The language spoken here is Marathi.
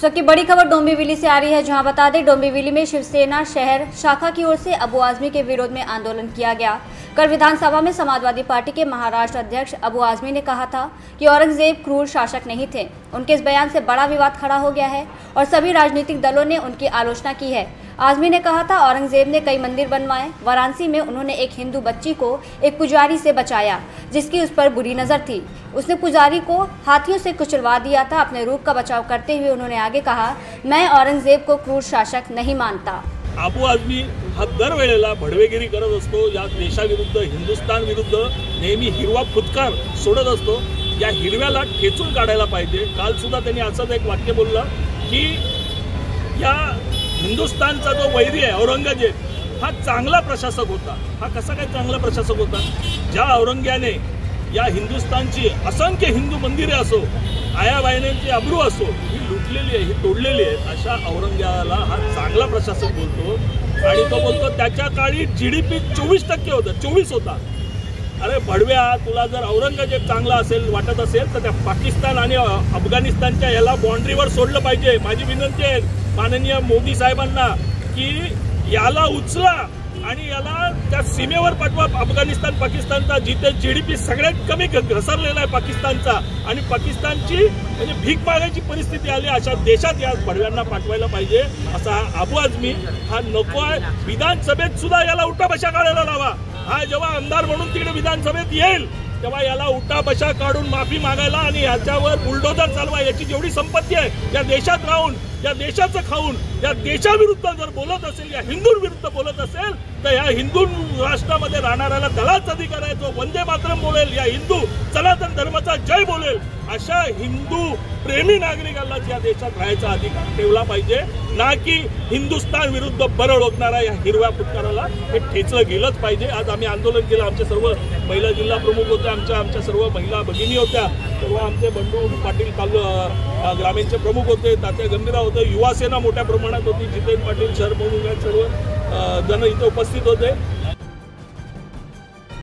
इस वक्त की बड़ी खबर डोंबिवली से आ रही है, जहां बता दें डोंबिवली में शिवसेना शहर शाखा की ओर से अबू आजमी के विरोध में आंदोलन किया गया। कल विधानसभा में समाजवादी पार्टी के महाराष्ट्र अध्यक्ष अबू आजमी ने कहा था कि औरंगजेब क्रूर शासक नहीं थे। उनके इस बयान से बड़ा विवाद खड़ा हो गया है और सभी राजनीतिक दलों ने उनकी आलोचना की है। आजमी ने कहा था औरंगजेब ने कई मंदिर बनवाए। वाराणसी में उन्होंने एक हिंदू बच्ची को एक पुजारी से बचाया जिसकी उस पर बुरी नज़र थी। उसने पुजारी को हाथियों से कुचलवा दिया था। अपने रूप का बचाव करते हुए उन्होंने आगे कहा, मैं औरंगजेब को क्रूर शासक नहीं मानता। अबू आजमी हा दरवेळेला भडवेगिरी करत असतो। या देशाविरुद्ध, हिंदुस्थान विरुद्ध नेहमी हिरवा फुटकार सोडत असतो। या हिरव्याला ठेचून काढायला पाहिजे। काल सुद्धा त्यांनी असंच एक वाक्य बोललं की या हिंदुस्थानचा जो वैरी आहे औरंगजेब हा चांगला प्रशासक होता। हा कसा काय चांगला प्रशासक होता? ज्या औरंग्याने या हिंदुस्थानची असंख्य हिंदू मंदिरे असो, आयाबाईंची अब्रू असो, ही लुटलेली आहे, ही तोडलेली आहे, अशा औरंग्याला हा चांगला प्रशासक बोलतो। आणि तो बोलतो त्याच्या काळी जीडीपी 24% होता, 24 होता। अरे भडव्या, तुला जर औरंगजेब चांगला असेल वाटत असेल तर त्या पाकिस्तान आणि अफगाणिस्तानच्या याला बाउंड्रीवर सोडलं पाहिजे। माझी विनंती आहे माननीय मोदी साहेबांना की याला उचला आणि याला त्या सीमेवर पाठवा। अफगाणिस्तान पाकिस्तानचा जिथे जीडीपी सगळ्यात कमी घसरलेला आहे पाकिस्तानचा, आणि पाकिस्तानची म्हणजे भीक मागायची परिस्थिती आली, अशा देशात या भडव्यांना पाठवायला पाहिजे। असा हा अबू आजमी हा नको आहे। विधानसभेत सुद्धा याला उठाबशा काढायला लावा। हा जेव्हा आमदार म्हणून तिकडे विधानसभेत येईल तेव्हा याला उठाबशा काढून माफी मागायला आणि याच्यावर बुलडोजर चालवा। याची जेवढी संपत्ती आहे या देशात राहून, या देशाचं खाऊन, या देशाविरुद्ध जर बोलत असेल, या हिंदूंविरुद्ध बोलत असेल तर या हिंदू राष्ट्रामध्ये राहणाऱ्याला त्यालाच अधिकार आहे जो वंदे मातरम बोलेल, या हिंदू सनातन धर्माचा जय बोलेल, अशा हिंदू प्रेमी नागरिकांना या देशात राहायचा अधिकार ठेवला पाहिजे, ना की हिंदुस्थान विरुद्ध बरड ओकणारा या हिरव्या फुटकाराला हे ठेचलं गेलंच पाहिजे। आज आम्ही आंदोलन केलं। आमचे सर्व महिला जिल्हा प्रमुख होत्या, आमच्या सर्व महिला भगिनी होत्या, सर्व आमचे बंडू पाटील ग्रामीणचे प्रमुख होते, तात्या गंभीरराव होते, युवा सेना मोठ्या प्रमाणात होती, जितेंद्र पाटील शहर प्रमुख सर्व जण इथे उपस्थित होते।